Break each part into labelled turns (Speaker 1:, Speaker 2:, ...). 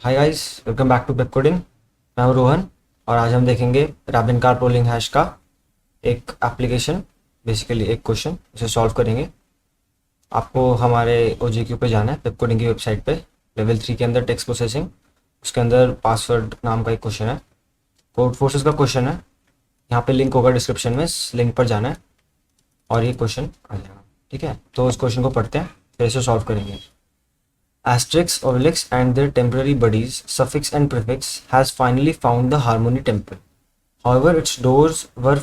Speaker 1: Hi guys, welcome back to Pepcoding. मैं हूं रोहन और आज हम देखेंगे रैबिन कार पोलिंग हैश का एक एप्लीकेशन, बेसिकली एक क्वेश्चन उसे सॉल्व करेंगे। आपको हमारे OJQ पे जाना है, पेप कोडिंग की वेबसाइट पे। लेवल 3 के अंदर टेक्स्ट प्रोसेसिंग, उसके अंदर पासवर्ड नाम का एक क्वेश्चन है, कोड फोर्सेस का क्वेश्चन है। यहाँ पे लिंक होगा डिस्क्रिप्शन में, इस लिंक पर जाना है और ये क्वेश्चन आ जाएगा। ठीक है, तो इस क्वेश्चन को पढ़ते हैं फिर इसे सॉल्व करेंगे। Asterix, Obelix, and their temporary buddies, suffix and prefix, has finally found the Harmony Temple. However, its doors were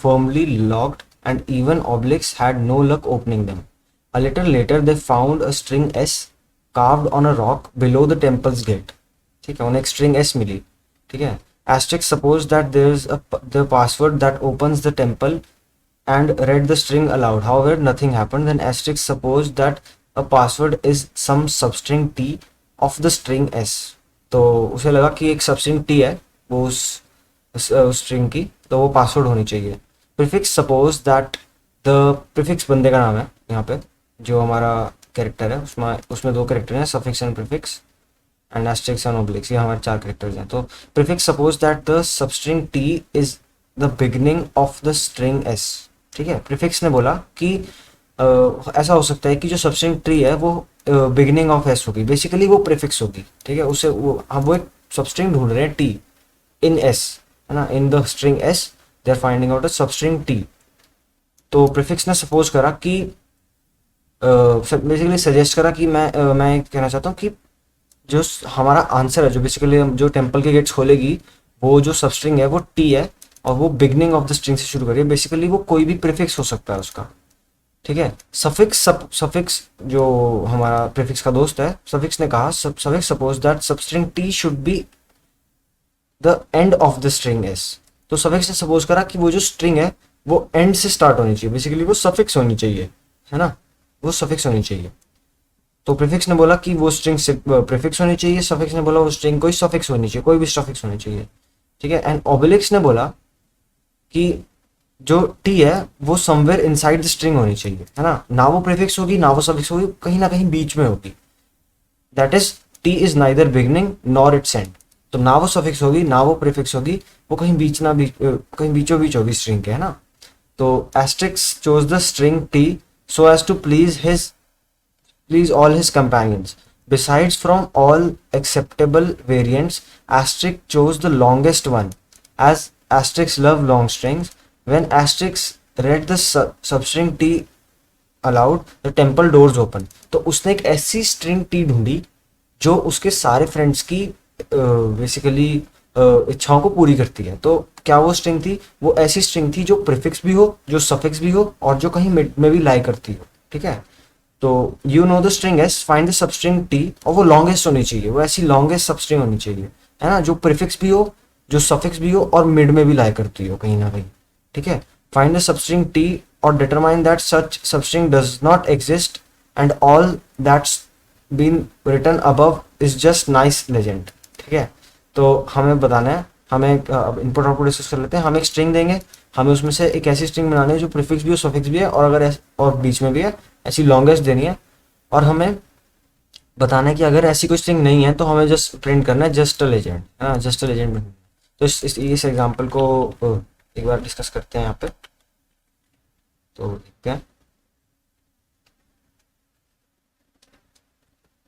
Speaker 1: firmly locked, and even Obelix had no luck opening them. A little later, they found a string S carved on a rock below the temple's gate. ठीक है, उन्हें एक string S मिली. ठीक है. Asterix supposed that the password that opens the temple and read the string aloud. However, nothing happened. Then Asterix supposed that a password is some substring t of the string s. तो उसे लगा कि एक substring t है वो उस string की, तो वो पासवर्ड होनी चाहिए. Prefix suppose that the prefix बंदे का नाम है यहाँ पे, जो हमारा कैरेक्टर है उसमें उसमें दो कैरेक्टर हैं, suffix and prefix and asterisk and obliques, ये हमारे चार कैरेक्टर्स हैं. तो prefix suppose that the substring t is the beginning of the string s. ठीक है, प्रीफिक्स ने बोला कि ऐसा हो सकता है कि जो सबस्ट्रिंग ट्री है वो बिगिनिंग ऑफ एस होगी, बेसिकली वो प्रीफिक्स होगी. ठीक है, उसे हम वो एक सबस्ट्रिंग ढूंढ रहे हैं टी इन एस, है ना, in the string S they are finding out a substring T. तो प्रीफिक्स ने सपोज करा कि बेसिकली सजेस्ट करा कि मैं कहना चाहता हूँ कि जो हमारा आंसर है, जो बेसिकली जो टेम्पल के गेट्स खोलेगी, वो जो सबस्ट्रिंग है वो टी है और वो बिगिनिंग ऑफ द स्ट्रिंग से शुरू करिए. बेसिकली वो कोई भी प्रीफिक्स हो सकता है उसका. ठीक है, सफिक्स जो हमारा प्रीफिक्स का दोस्त है, सफिक्स ने कहा suffix suppose that substring T should be the end of the string S. तो सफिक्स ने सपोज करा कि वो जो स्ट्रिंग है वो एंड से स्टार्ट होनी चाहिए, बेसिकली वो सफिक्स होनी चाहिए, है ना, वो सफिक्स होनी चाहिए. तो प्रीफिक्स ने बोला कि वो स्ट्रिंग से प्रीफिक्स होनी चाहिए, सफिक्स ने बोला वो स्ट्रिंग कोई सफिक्स होनी चाहिए, कोई भी सफिक्स होनी चाहिए. ठीक है, एंड ओबेलिक्स ने बोला कि जो टी है वो समवेयर इनसाइड द स्ट्रिंग होनी चाहिए, है ना वो प्रीफिक्स होगी ना वो सफिक्स होगी, कहीं ना कहीं बीच में होगी. That is T is neither beginning nor it's and. तो ना वो सफिक्स होगी ना वो प्रीफिक्स होगी, वो कहीं कहीं बीचों बीच होगी स्ट्रिंग के, है ना. तो asterisk chose the string T so as to please all his companions. Besides, from all acceptable variants, Asterix chose the longest one, as Asterix loved long strings. When Asterix read the substring t aloud, the temple doors opened. तो उसने एक ऐसी string T ढूंढी जो उसके सारे friends की basically इच्छाओं को पूरी करती है. तो क्या वो स्ट्रिंग थी? वो ऐसी स्ट्रिंग थी जो प्रीफिक्स भी हो, जो सफिक्स भी हो और जो कहीं मिड में भी लाई करती हो. ठीक है, तो you know the string S, find the substring T, और वो लॉन्गेस्ट होनी चाहिए, वो ऐसी लॉन्गेस्ट सबस्ट्रिंग होनी चाहिए, है ना, जो प्रीफिक्स भी हो, जो सफिक्स भी हो और मिड में भी लाई करती हो कहीं ना कहीं. ठीक है, फाइंड द सबस्ट्रिंग टी और determine that such substring does not exist and all that's been written above is just nice legend. ठीक है, तो हमें बताना है, हमें इनपुट आउटपुट डिस्कस कर लेते हैं. हम एक स्ट्रिंग देंगे, हमें उसमें से एक ऐसी स्ट्रिंग बनानी है जो प्रीफिक्स भी हो, सफिक्स भी है और अगर और बीच में भी है, ऐसी लॉन्गेस्ट देनी है. और हमें बताना है कि अगर ऐसी कोई स्ट्रिंग नहीं है तो हमें जस्ट प्रिंट करना है जस्ट अ लेजेंड. हाँ, जस्ट अ लेजेंड. तो इस एग्जांपल को एक बार डिस्कस करते हैं यहाँ पे. तो देखते हैं,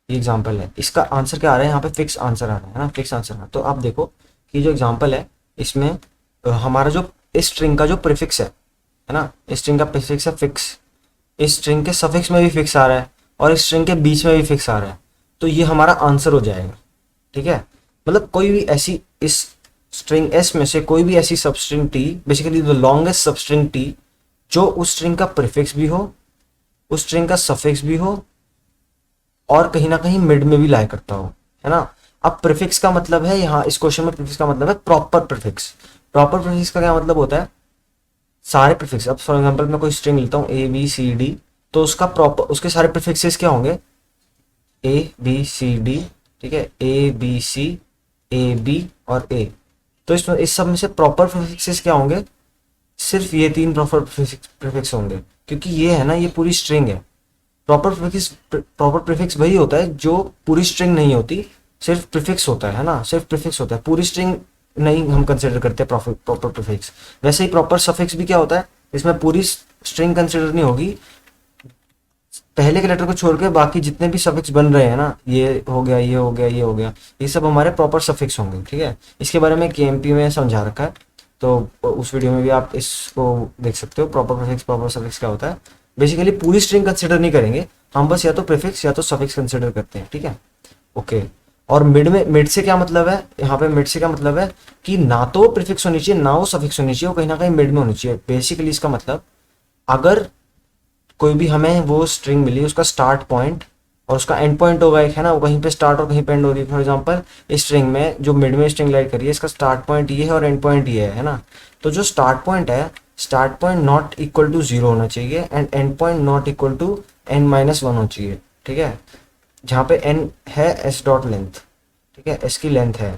Speaker 1: ये एग्जांपल है, इसका आंसर क्या आ रहा है यहाँ पे? फिक्स आंसर आ रहा है ना, फिक्स आंसर आ रहा है. तो आप देखो कि जो एग्जांपल है इसमें हमारा जो इस स्ट्रिंग का जो प्रीफिक्स है ना, इस स्ट्रिंग का प्रीफिक्स है फिक्स, इस स्ट्रिंग के सफिक्स में भी फिक्स आ रहा है और इस स्ट्रिंग के बीच में भी फिक्स आ रहा है. तो ये हमारा आंसर हो जाएगा. ठीक है, मतलब कोई भी ऐसी इस स्ट्रिंग एस में से कोई भी ऐसी substring T, basically the longest substring T, जो उस स्ट्रिंग का प्रीफिक्स भी हो, उस स्ट्रिंग का सफिक्स भी हो और कहीं ना कहीं मिड में भी लाई करता हो, है ना. अब प्रीफिक्स का मतलब है, यहाँ इस क्वेश्चन में प्रीफिक्स का मतलब है प्रॉपर प्रीफिक्स. प्रॉपर प्रीफिक्स का क्या मतलब होता है? सारे प्रीफिक्स, अब फॉर एग्जांपल मैं कोई स्ट्रिंग लेता हूँ ABCD, तो उसका प्रॉपर, उसके सारे प्रीफिक्सेस क्या होंगे? ABCD. ठीक है, ABC AB और A. तो इसमें इस सब में से प्रॉपर प्रीफिक्सेस क्या होंगे? सिर्फ ये तीन प्रॉपर प्रीफिक्स होंगे, क्योंकि ये है ना, ये पूरी स्ट्रिंग है. प्रॉपर प्रीफिक्स वही होता है जो पूरी स्ट्रिंग नहीं होती, सिर्फ प्रीफिक्स होता है ना, सिर्फ प्रीफिक्स होता है, पूरी स्ट्रिंग नहीं हम कंसिडर करते प्रॉपर प्रीफिक्स। वैसे ही प्रॉपर सफिक्स भी क्या होता है, इसमें पूरी स्ट्रिंग कंसिडर नहीं होगी, पहले के लेटर को छोड़ के बाकी जितने भी सफिक्स बन रहे हैं ना, ये हो गया, ये हो गया, ये हो गया, ये सब हमारे प्रॉपर सफिक्स होंगे। ठीक है, इसके बारे में केएमपी में समझा रखा है, तो उस वीडियो में भी आप इसको देख सकते हो, प्रॉपर प्रीफिक्स प्रॉपर सफिक्स क्या होता है। बेसिकली पूरी स्ट्रिंग कंसिडर नहीं करेंगे हम, बस या तो प्रीफिक्स या तो सफिक्स कंसिडर करते हैं। ठीक है, ओके। और मिड से क्या मतलब है, यहाँ पे मिड से क्या मतलब है कि ना तो प्रीफिक्स होनी चाहिए ना वो सफिक्स होनी चाहिए, वो कहीं ना कहीं मिड में होनी चाहिए। बेसिकली इसका मतलब, अगर कोई भी हमें वो स्ट्रिंग मिली, उसका स्टार्ट पॉइंट और उसका एंड पॉइंट होगा एक, है ना, वो कहीं पे स्टार्ट और कहीं पे एंड हो रही है। फॉर एग्जांपल इस स्ट्रिंग में जो मिड में स्ट्रिंग लाइट करी है, इसका स्टार्ट पॉइंट ये है और एंड पॉइंट ये है ना। तो जो स्टार्ट पॉइंट है, start point not equal to 0 होना चाहिए and end point not equal to n-1 होना चाहिए। ठीक है, जहाँ पे n है s डॉट लेंथ, ठीक है, s की लेंथ है,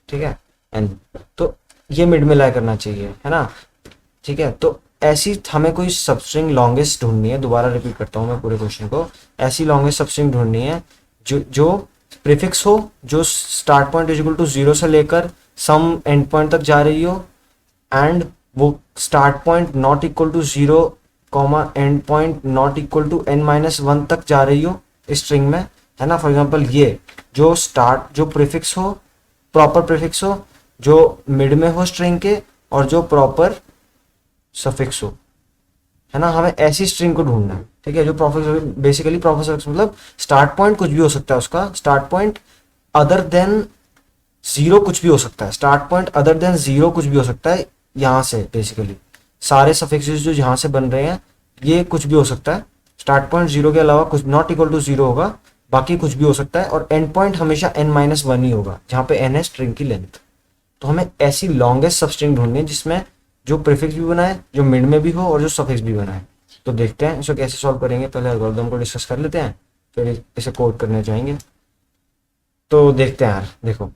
Speaker 1: ठीक है, n, तो ये मिड में लाई करना चाहिए, है ना। ठीक है, तो ऐसी हमें कोई सबस्ट्रिंग लॉन्गेस्ट ढूंढनी है, दोबारा रिपीट करता हूँ मैं पूरे क्वेश्चन को, ऐसी लॉन्गेस्ट सबस्ट्रिंग ढूंढनी है जो प्रीफिक्स हो, जो start point is equal to 0 से लेकर सम एंड पॉइंट तक जा रही हो, एंड वो start point not equal to 0 comma end point not equal to n-1 तक जा रही हो इस स्ट्रिंग में, है ना। फॉर एग्जांपल ये जो प्रीफिक्स हो, प्रॉपर प्रीफिक्स हो, जो मिड में हो स्ट्रिंग के, और जो प्रॉपर सफिक्स हो, है ना। हमें ऐसी स्ट्रिंग को ढूंढना है। ठीक है, जो प्रॉपर, बेसिकली प्रॉपर सफिक्स मतलब स्टार्ट पॉइंट कुछ भी हो सकता है, उसका स्टार्ट पॉइंट अदर देन 0 कुछ भी हो सकता है, स्टार्ट पॉइंट अदर देन 0 कुछ भी हो सकता है। यहाँ से बेसिकली सारे सफिक्सेस जो यहाँ से बन रहे हैं, ये कुछ भी हो सकता है। स्टार्ट पॉइंट 0 के अलावा कुछ नॉट इक्वल टू 0 होगा, बाकी कुछ भी हो सकता है। और एंड पॉइंट हमेशा n-1 ही होगा, जहाँ पे n है स्ट्रिंग की लेंथ। तो हमें ऐसी लॉन्गेस्ट सब स्ट्रिंग ढूंढनी है जिसमें जो प्रीफिक्स भी बनाए, जो मिड में भी हो और जो सफिक्स भी बनाए। तो देखते हैं इसको कैसे सॉल्व करेंगे, पहले एल्गोरिथम को डिस्कस कर लेते हैं, फिर इसे कोड करने जाएंगे। तो देखते हैं यार, देखो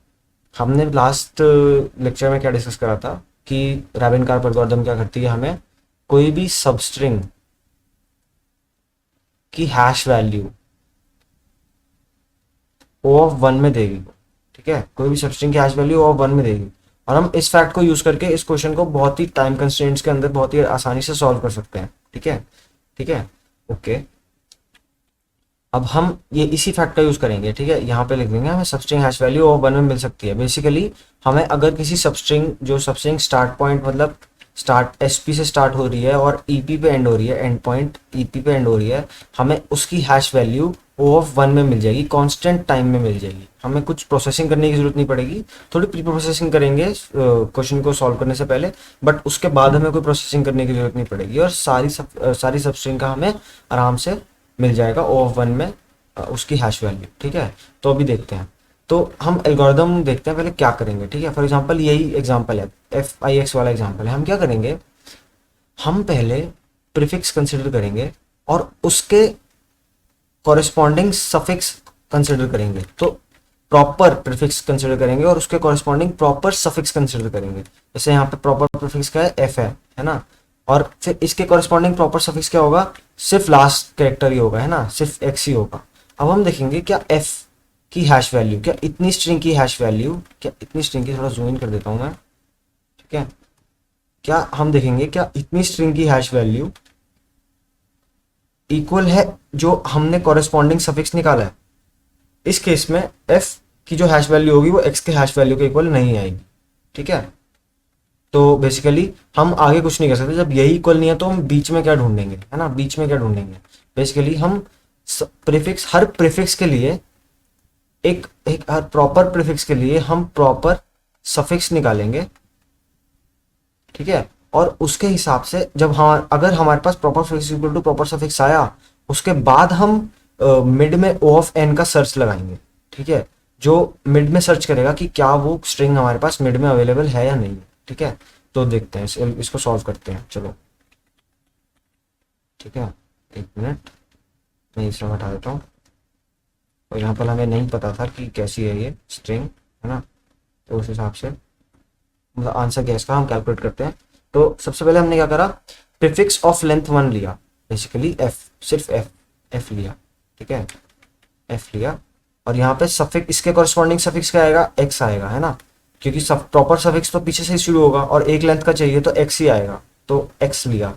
Speaker 1: हमने लास्ट लेक्चर में क्या डिस्कस करा था कि रैबिन-कार्प एल्गोरिथम क्या करती है, हमें कोई भी सबस्ट्रिंग की हैश वैल्यू O(1) में देगी। ठीक है, कोई भी सबस्ट्रिंग की हैश वैल्यू O(1) में देगी, और हम इस फैक्ट को यूज करके इस क्वेश्चन को बहुत ही टाइम कंस्ट्रेंट्स के अंदर बहुत ही आसानी से सॉल्व कर सकते हैं। ठीक है, ठीक है, ओके। अब हम ये इसी फैक्ट का यूज करेंगे। ठीक है, यहाँ पे लिख देंगे हमें सबस्ट्रिंग हैश वैल्यू O(1) में मिल सकती है। बेसिकली हमें अगर किसी सबस्ट्रिंग स्टार्ट पॉइंट मतलब स्टार्ट SP से स्टार्ट हो रही है और EP पे एंड हो रही है, एंड पॉइंट EP पे एंड हो रही है, हमें उसकी हैश वैल्यू O(1) में मिल जाएगी, कांस्टेंट टाइम में मिल जाएगी। हमें कुछ प्रोसेसिंग करने की जरूरत नहीं पड़ेगी, थोड़ी प्री प्रोसेसिंग करेंगे क्वेश्चन को सॉल्व करने से पहले, बट उसके बाद हमें कोई प्रोसेसिंग करने की जरूरत नहीं पड़ेगी, और सारी सबस्ट्रिंग का हमें आराम से मिल जाएगा O(1) में उसकी हैश वैल्यू। ठीक है, तो अभी देखते हैं। तो हम एल्गोरिथम देखते हैं पहले क्या करेंगे। ठीक है, फॉर एग्जांपल यही एग्जांपल है, FIX वाला एग्जांपल है। हम क्या करेंगे, हम पहले प्रीफिक्स कंसिडर करेंगे और उसके कॉरेस्पॉन्डिंग सफिक्स कंसिडर करेंगे। तो प्रॉपर प्रीफिक्स कंसिडर करेंगे और उसके कॉरेस्पॉन्डिंग प्रॉपर सफिक्स कंसिडर करेंगे। जैसे यहाँ पे प्रॉपर प्रीफिक्स का है F है ना, और फिर इसके कॉरेस्पॉन्डिंग प्रॉपर सफिक्स क्या होगा, सिर्फ लास्ट कैरेक्टर ही होगा, है ना, सिर्फ X ही होगा। अब हम देखेंगे क्या F की हैश वैल्यू, क्या इतनी स्ट्रिंग की हैश वैल्यू, क्या इतनी स्ट्रिंग की, थोड़ा जूम इन कर देता हूं मैं। ठीक है, क्या हम देखेंगे क्या इतनी स्ट्रिंग की हैश वैल्यू इक्वल है जो हमने कॉरेस्पॉन्डिंग सफिक्स निकाला है। इस केस में F की जो हैश वैल्यू होगी वो X के हैश वैल्यू के इक्वल नहीं आएगी। ठीक है, तो बेसिकली हम आगे कुछ नहीं कर सकते। जब यही इक्वल नहीं है तो हम बीच में क्या ढूंढेंगे, है ना, बीच में क्या ढूंढेंगे। बेसिकली हम प्रीफिक्स, हर प्रीफिक्स के लिए एक हर प्रॉपर प्रीफिक्स के लिए हम प्रॉपर सफिक्स निकालेंगे। ठीक है, और उसके हिसाब से जब हम, अगर हमारे पास proper suffix equal to proper suffix आया, उसके बाद हम मिड में O(n) का सर्च लगाएंगे। ठीक है, जो मिड में सर्च करेगा कि क्या वो स्ट्रिंग हमारे पास मिड में अवेलेबल है या नहीं। ठीक है, तो देखते हैं इसको सॉल्व करते हैं, चलो। ठीक है, एक मिनट, मैं इसे हटा देता हूँ। और यहाँ पर हमें नहीं पता था कि कैसी है ये स्ट्रिंग, है ना, तो उस हिसाब से मतलब आंसर गैस का हम कैलकुलेट करते हैं। तो सबसे पहले हमने क्या करा, प्रीफिक्स ऑफ लेंथ 1 लिया, बेसिकली F, सिर्फ F लिया। ठीक है, F लिया, और यहाँ पे सफिक्स, इसके कॉरस्पॉन्डिंग सफिक्स क्या आएगा, एक्स आएगा, है ना, क्योंकि सब प्रॉपर सफिक्स तो पीछे से ही शुरू होगा और एक लेंथ का चाहिए तो एक्स ही आएगा, तो एक्स लिया।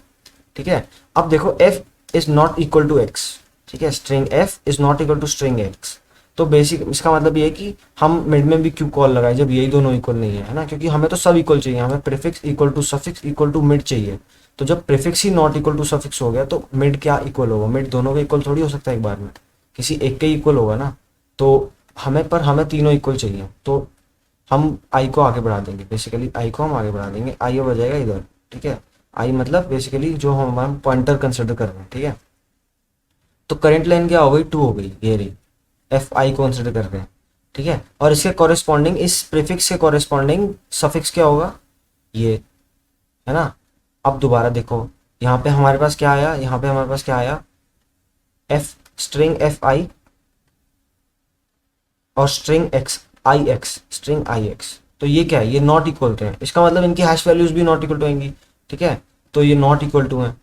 Speaker 1: ठीक है, अब देखो f is not equal to x, ठीक है, string f is not equal to string x. तो बेसिक इसका मतलब ये है कि हम मिड में भी क्यों कॉल लगाए जब यही दोनों इक्वल नहीं है ना, क्योंकि हमें तो सब इक्वल चाहिए, हमें prefix equal to suffix equal to mid चाहिए। तो जब प्रीफिक्स ही नॉट इक्वल टू सफिक्स हो गया तो मिड क्या इक्वल होगा, मिड दोनों के इक्वल थोड़ी हो सकता है एक बार में, किसी एक के इक्वल होगा ना। तो हमें तीनों इक्वल चाहिए, तो हम आई को आगे बढ़ा देंगे, बेसिकली आई को हम आगे बढ़ा देंगे, आई हो जाएगा इधर। ठीक है, आई मतलब बेसिकली जो हम पॉइंटर कंसिडर कर रहे हैं। ठीक है, तो करंट लाइन क्या हो गई, 2 हो गई, ये रही, एफ आई को कंसिडर कर रहे हैं। ठीक है, और इसके कॉरेस्पॉन्डिंग, इस प्रीफिक्स के कॉरेस्पॉन्डिंग सफिक्स क्या होगा, ये, है ना। अब दोबारा देखो, यहाँ पे हमारे पास क्या आया, यहाँ पे हमारे पास क्या आया, एफ स्ट्रिंग एफ आई और स्ट्रिंग एक्स आई एक्स, स्ट्रिंग आई एक्स। तो ये क्या है, ये नॉट इक्वल टू है, इसका मतलब इनकी हैश वैल्यूज भी नॉट इक्वल टू आएंगी। ठीक है, तो ये नॉट इक्वल टू है,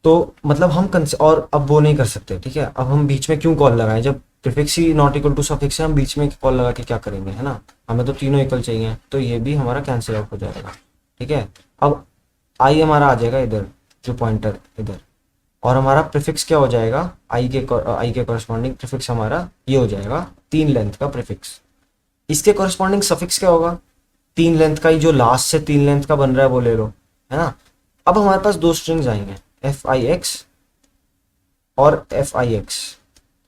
Speaker 1: तो मतलब हम और अब वो नहीं कर सकते। ठीक है, अब हम बीच में क्यों कॉल लगाएं, जब प्रीफिक्स ही नॉट इक्वल टू सफिक्स है, हम बीच में कॉल लगा के क्या करेंगे, है ना। हमें तो तीनों इक्वल चाहिए, तो ये भी हमारा कैंसिल आउट हो जाएगा। ठीक है, अब आई हमारा आ जाएगा इधर, जो पॉइंटर इधर, और हमारा प्रीफिक्स क्या हो जाएगा, आई के कॉरस्पॉन्डिंग प्रीफिक्स हमारा ये हो जाएगा 3 लेंथ का प्रीफिक्स। इसके कॉरस्पॉन्डिंग सफिक्स क्या होगा, 3 लेंथ का ही, जो लास्ट से 3 लेंथ का बन रहा है वो ले लो, है ना। अब हमारे पास दो स्ट्रिंग्स आएंगे, एफ आई एक्स और एफ आई एक्स,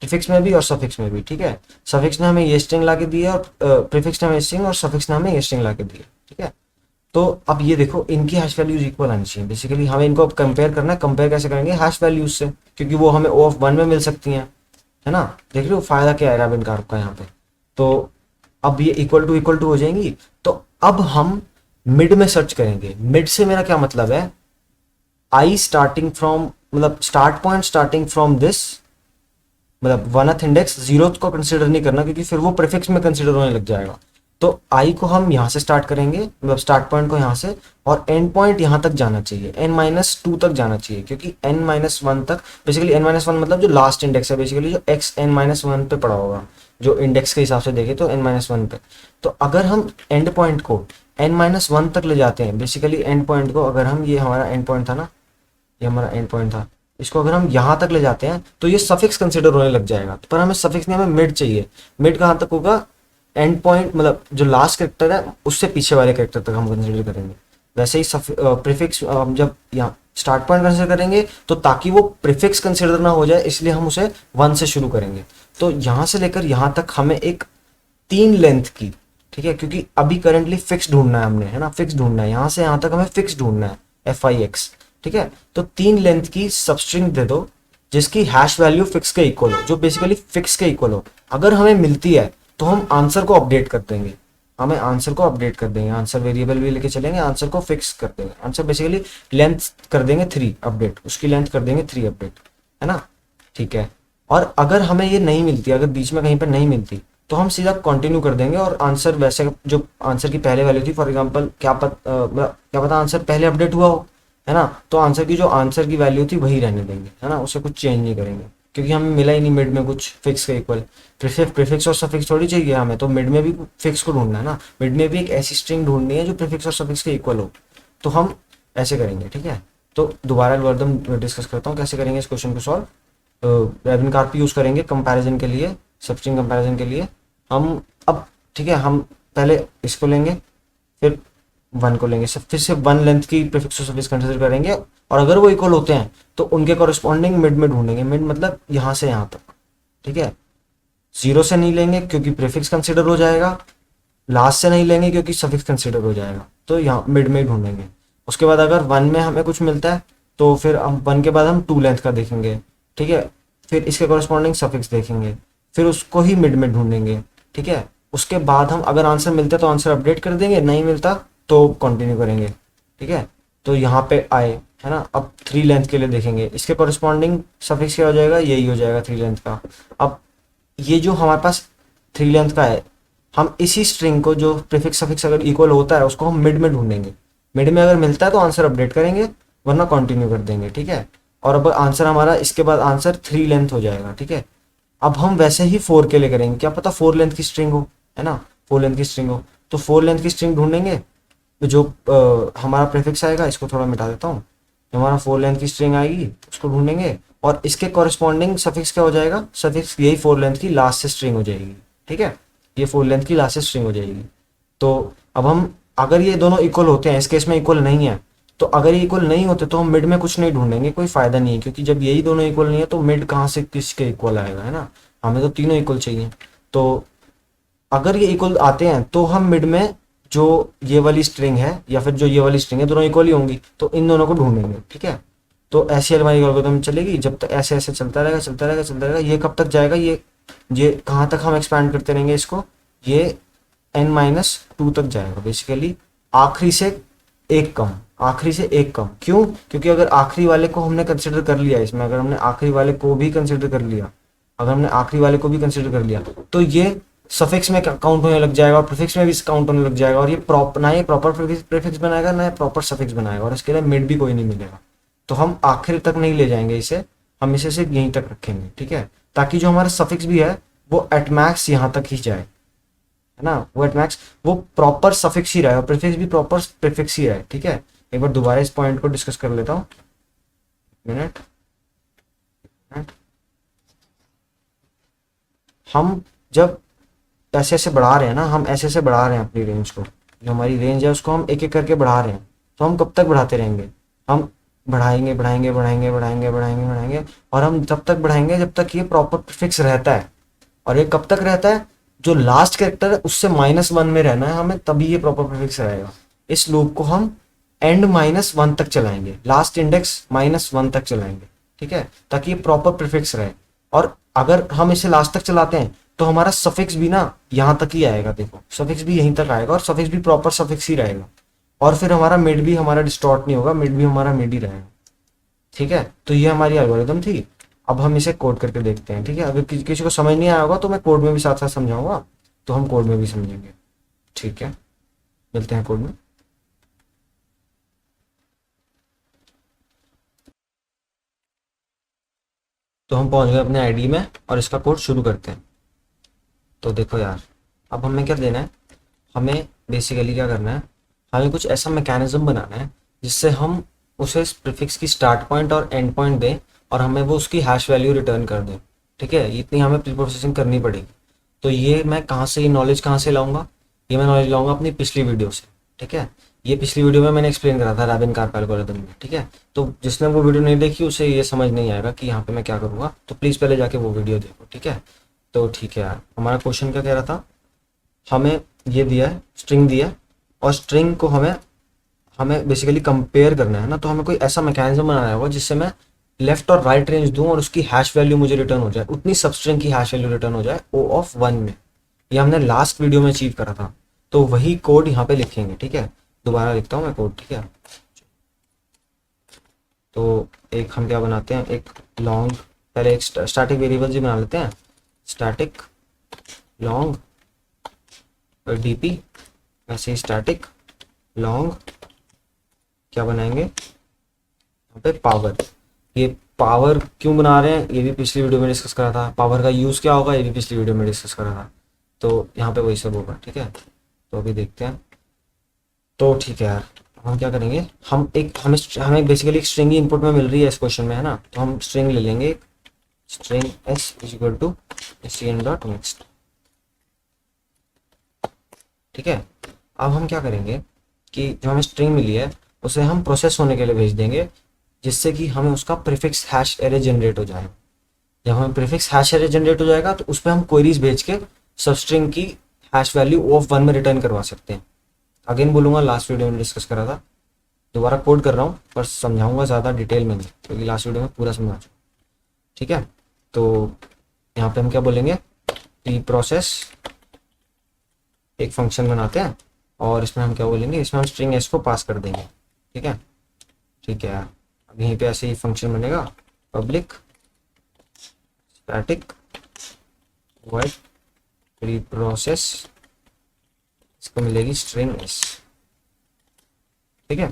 Speaker 1: प्रीफिक्स में भी और सफिक्स में भी। ठीक है, सफिक्स ने हमें ये स्ट्रिंग ला के दी है और प्रीफिक्स ने हमें स्ट्रिंग, और सफिक्स ने हमें ये स्ट्रिंग ला के दी है। ठीक है, तो अब ये देखो, इनकी हैश वैल्यूज इक्वल आनी चाहिए, बेसिकली हमें इनको अब कंपेयर करना है। कंपेयर कैसे करेंगे, हैश वैल्यूज से, क्योंकि वो हमें ओ ऑफ 1 में मिल सकती हैं, है ना। देख रहे हो फायदा क्या है रैबिन कार्व का यहाँ पे। तो अब ये इक्वल टू हो जाएंगी, तो अब हम मिड में सर्च करेंगे। मिड से मेरा क्या मतलब है, आई स्टार्टिंग फ्रॉम, मतलब start point starting from this, मतलब वनथ इंडेक्स, जीरो को कंसिडर नहीं करना क्योंकि फिर वो प्रीफिक्स में कंसिडर होने लग जाएगा। तो आई को हम यहाँ से स्टार्ट करेंगे, मतलब स्टार्ट पॉइंट को यहाँ से, और एंड पॉइंट यहाँ तक जाना चाहिए, n-2 तक जाना चाहिए, क्योंकि n-1 तक, बेसिकली n-1 मतलब जो लास्ट इंडेक्स है, बेसिकली जो x n-1 पे पड़ा होगा, जो इंडेक्स के हिसाब से देखें तो n-1 पे। तो अगर हम एंड पॉइंट को n-1 तक ले जाते हैं, बेसिकली एंड पॉइंट को, अगर हम, ये हमारा एंड पॉइंट था ना, ये हमारा एंड पॉइंट था, इसको अगर हम यहाँ तक ले जाते हैं तो ये सफिक्स कंसिडर होने लग जाएगा। पर हमें सफिक्स नहीं, हमें मिड चाहिए। मिड कहाँ तक होगा, एंड पॉइंट, मतलब जो लास्ट कैरेक्टर है उससे पीछे वाले कैरेक्टर तक हम कंसिडर करेंगे। वैसे ही प्रीफिक्स हम जब यहाँ स्टार्ट पॉइंट कंसिडर करेंगे तो ताकि वो प्रीफिक्स कंसिडर ना हो जाए, इसलिए हम उसे 1 से शुरू करेंगे। तो यहाँ से लेकर यहाँ तक हमें एक 3 लेंथ की, ठीक है, क्योंकि अभी करंटली फिक्स ढूंढना है हमने, है ना, फिक्स ढूंढना है, यहाँ से यहाँ तक हमें फिक्स ढूंढना है, एफ आई एक्स। ठीक है, तो 3 लेंथ की सबस्ट्रिंग दे दो जिसकी हैश वैल्यू फिक्स के इक्वल हो, जो बेसिकली फिक्स के इक्वल हो। अगर हमें मिलती है तो हम आंसर को अपडेट कर देंगे, हमें आंसर को अपडेट कर देंगे, आंसर वेरिएबल भी लेके चलेंगे, आंसर को फिक्स कर देंगे। आंसर बेसिकली लेंथ कर देंगे 3 अपडेट, उसकी लेंथ कर देंगे 3 अपडेट, है ना। ठीक है, और अगर हमें ये नहीं मिलती, अगर बीच में कहीं पर नहीं मिलती, तो हम सीधा कंटिन्यू कर देंगे और आंसर वैसे, जो आंसर की पहले वैल्यू थी, फॉर एग्जांपल क्या पता आंसर पहले अपडेट हुआ हो, है ना, तो आंसर की जो आंसर की वैल्यू थी वही रहने देंगे, है ना, उसे कुछ चेंज नहीं करेंगे, क्योंकि हमें मिला ही नहीं मिड में कुछ फिक्स के इक्वल। प्रीफिक्स और सफिक्स थोड़ी चाहिए हमें, तो मिड में भी फिक्स को ढूंढना है ना, मिड में भी एक ऐसी स्ट्रिंग ढूंढनी है जो प्रीफिक्स और सफिक्स के इक्वल हो, तो हम ऐसे करेंगे। ठीक है, तो दोबारा एल्गोरिथम डिस्कस करता हूँ कैसे करेंगे इस क्वेश्चन को सॉल्व। रैबिन कार्प यूज़ करेंगे कंपैरिजन के लिए, सबस्ट्रिंग कंपैरिजन के लिए हम। अब ठीक है, हम पहले इसको लेंगे, फिर 1 को लेंगे, फिर से 1 लेंथ की प्रीफिक्स और सफिक्स कंसिडर करेंगे, और अगर वो इक्वल होते हैं तो उनके कॉरस्पॉन्डिंग मिड में ढूंढेंगे। मिड मतलब यहाँ से यहाँ तक। ठीक है, 0 से नहीं लेंगे क्योंकि प्रीफिक्स कंसिडर हो जाएगा, लास्ट से नहीं लेंगे क्योंकि सफिक्स कंसिडर हो जाएगा, तो यहाँ मिड में ही ढूंढेंगे। उसके बाद अगर 1 में हमें कुछ मिलता है तो फिर हम 1 के बाद हम 2 लेंथ का देखेंगे। ठीक है, फिर इसके कॉरस्पॉन्डिंग सफिक्स देखेंगे, फिर उसको ही मिड में ढूंढेंगे। ठीक है, उसके बाद हम अगर आंसर मिलता है तो आंसर अपडेट कर देंगे, नहीं मिलता तो कंटिन्यू करेंगे। ठीक है, तो यहाँ पे आए, है ना, अब 3 लेंथ के लिए देखेंगे, इसके कॉरस्पॉन्डिंग सफिक्स क्या हो जाएगा, यही हो जाएगा 3 लेंथ का। अब ये जो हमारे पास 3 लेंथ का है, हम इसी स्ट्रिंग को, जो प्रीफिक्स सफिक्स अगर इक्वल होता है उसको हम मिड में ढूंढेंगे। मिड में अगर मिलता है तो आंसर अपडेट करेंगे, वरना कंटिन्यू कर देंगे। ठीक है, और अब आंसर हमारा, इसके बाद आंसर 3 लेंथ हो जाएगा। ठीक है, अब हम वैसे ही 4 के लिए करेंगे, क्या पता 4 लेंथ की स्ट्रिंग हो, है ना, 4 लेंथ की स्ट्रिंग हो, तो 4 लेंथ की स्ट्रिंग ढूंढेंगे। तो जो हमारा प्रीफिक्स आएगा, इसको थोड़ा मिटा देता हूँ, हमारा 4 लेंथ की स्ट्रिंग आएगी उसको ढूंढेंगे, और इसके कॉरेस्पॉन्डिंग सफिक्स क्या हो जाएगा, सफिक्स यही 4 लेंथ की लास्ट से स्ट्रिंग हो जाएगी। ठीक है, ये 4 लेंथ की लास्ट से स्ट्रिंग हो जाएगी। तो अब हम, अगर ये दोनों इक्वल होते हैं, इस केस में इक्वल नहीं है, तो अगर ये इक्वल नहीं होते तो हम मिड में कुछ नहीं ढूंढेंगे, कोई फायदा नहीं है, क्योंकि जब यही दोनों इक्वल नहीं है तो मिड कहाँ से किसके इक्वल आएगा, है ना, हमें तो तीनों इक्वल चाहिए। तो अगर ये इक्वल आते हैं तो हम मिड में जो ये वाली स्ट्रिंग है या फिर जो ये वाली स्ट्रिंग है, दोनों इक्वल ही होंगी, तो इन दोनों को ढूंढेंगे। ठीक है, तो ऐसी हमारी एल्गोरिथम चलेगी, जब तक ऐसे ऐसे चलता रहेगा चलता रहेगा चलता रहेगा, ये कब तक जाएगा, ये कहाँ तक हम एक्सपैंड करते रहेंगे इसको, ये n-2 तक जाएगा बेसिकली, आखिरी से एक कम, आखिरी से एक कम। क्यों, क्योंकि अगर आखिरी वाले को हमने कंसिडर कर लिया इसमें, अगर हमने आखिरी वाले को भी कंसिडर कर लिया, अगर हमने आखिरी वाले को भी कंसिडर कर लिया, तो ये सफिक्स में काउंट होने लग जाएगा और प्रीफिक्स में भी काउंट होने लग जाएगा, और ये ना ये प्रॉपर प्रीफिक्स बनाएगा ना ये प्रॉपर सफिक्स बनाएगा, और इसके लिए मिड भी कोई नहीं मिलेगा। तो हम आखिर तक नहीं ले जाएंगे इसे, हम इसे सिर्फ यहीं तक रखेंगे। ठीक है, ताकि जो हमारा सफिक्स भी है वो एट मैक्स यहाँ तक ही जाए, है ना, वो एट मैक्स वो प्रॉपर सफिक्स ही रहे और प्रीफिक्स भी प्रॉपर प्रीफिक्स ही रहे। ठीक है, एक बार दोबारा इस पॉइंट को डिस्कस कर लेता हूँ, मिनट। हम जब ऐसे ऐसे बढ़ा रहे हैं ना, हम ऐसे ऐसे बढ़ा रहे हैं अपनी रेंज को, जो हमारी रेंज है उसको हम एक एक करके बढ़ा रहे हैं, तो हम कब तक बढ़ाते रहेंगे, हम बढ़ाएंगे बढ़ाएंगे बढ़ाएंगे बढ़ाएंगे बढ़ाएंगे बढ़ाएंगे, और हम तब तक बढ़ाएंगे जब तक ये प्रॉपर फिक्स रहता है। और ये कब तक रहता है, जो लास्ट कैरेक्टर है उससे -1 में रहना है हमें, तभी ये प्रॉपर प्रीफिक्स रहेगा। इस लूप को हम एंड -1 तक चलाएंगे, लास्ट इंडेक्स -1 तक चलाएंगे। ठीक है, ताकि ये प्रॉपर प्रीफिक्स रहे। और अगर हम इसे लास्ट तक चलाते हैं तो हमारा सफिक्स भी ना यहाँ तक ही आएगा, देखो सफिक्स भी यहीं तक आएगा और सफिक्स भी प्रॉपर सफिक्स ही रहेगा, और फिर हमारा मिड भी हमारा डिस्टॉर्ट नहीं होगा, मिड भी हमारा मिड ही रहेगा। ठीक है, तो ये हमारी एल्गोरिथम थी। अब हम इसे कोड करके देखते हैं। ठीक है, अगर किसी को समझ नहीं आया होगा तो मैं कोड में भी साथ साथ समझाऊंगा, तो हम कोड में भी समझेंगे। ठीक है, मिलते हैं कोड में। तो हम पहुंच गए अपने आईडी में और इसका कोड शुरू करते हैं। तो देखो यार, अब हमें क्या देना है, हमें बेसिकली क्या करना है, हमें कुछ ऐसा मैकेनिज्म बनाना है जिससे हम उसे प्रीफिक्स की स्टार्ट पॉइंट और एंड पॉइंट दें और हमें वो उसकी हैश वैल्यू रिटर्न कर दें। ठीक है, इतनी हमें प्री प्रोसेसिंग करनी पड़ेगी। तो ये मैं कहाँ से, ये नॉलेज कहाँ से लाऊंगा, ये मैं नॉलेज लाऊंगा अपनी पिछली वीडियो से। ठीक है, ये पिछली वीडियो में मैंने एक्सप्लेन करा था रैबिन कार्प एल्गोरिथम में। ठीक है, तो जिसने वो वीडियो नहीं देखी उसे ये समझ नहीं आएगा कि यहाँ पे मैं क्या करूँगा, तो प्लीज़ पहले जाके वो वीडियो देखो। ठीक है, तो ठीक है यार, हमारा क्वेश्चन क्या कह रहा था, हमें ये दिया है, स्ट्रिंग दिया है, और स्ट्रिंग को हमें हमें बेसिकली कंपेयर करना है ना, तो हमें कोई ऐसा मैकेनिज्म बनाना होगा जिससे मैं लेफ्ट और राइट रेंज दूं और उसकी हैश वैल्यू मुझे रिटर्न हो जाए, उतनी सब स्ट्रिंग की हैश वैल्यू रिटर्न हो जाए O(1) में। ये हमने लास्ट वीडियो में अचीव करा था, तो वही कोड यहाँ पे लिखेंगे। ठीक है, दोबारा लिखता हूँ मैं कोड। ठीक है, तो एक हम क्या बनाते हैं, एक लॉन्ग, पहले एक स्टैटिक वेरिएबल जी बना लेते हैं, स्टैटिक लॉन्ग डीपी, वैसे ही स्टैटिक लॉन्ग क्या बनाएंगे यहाँ पे, पावर। ये पावर क्यों बना रहे हैं ये भी पिछली वीडियो में डिस्कस करा था, पावर का यूज़ क्या होगा ये भी पिछली वीडियो में डिस्कस करा था, तो यहाँ पे वही सब होगा। ठीक है, तो अभी देखते हैं। तो ठीक है यार, हम क्या करेंगे, हम एक हमें बेसिकली एक स्ट्रिंग इनपुट में मिल रही है इस क्वेश्चन में, है ना, तो हम स्ट्रिंग ले लेंगे, स्ट्रिंग s = stn.next। ठीक है, अब हम क्या करेंगे कि जो हमें स्ट्रिंग मिली है उसे हम प्रोसेस होने के लिए भेज देंगे, जिससे कि हमें उसका प्रीफिक्स हैश एरे जनरेट हो जाए। जब हमें प्रीफिक्स हैश एरे जनरेट हो जाएगा तो उस पर हम क्वेरीज भेज के सब स्ट्रिंग की हैश वैल्यू O(1) में रिटर्न करवा सकते हैं। अगेन बोलूँगा, लास्ट वीडियो में डिस्कस करा था, दोबारा कोड कर रहा हूँ पर समझाऊंगा ज़्यादा डिटेल में नहीं, क्योंकि लास्ट वीडियो में पूरा समझा चुका। ठीक है, तो यहाँ पे हम क्या बोलेंगे, प्री प्रोसेस एक फंक्शन बनाते हैं और इसमें हम क्या बोलेंगे, इसमें हम स्ट्रिंग s को पास कर देंगे। ठीक है, ठीक है यार, अब यहीं पे ऐसे ही फंक्शन बनेगा, public static void pre process, इसको मिलेगी स्ट्रिंग s। ठीक है,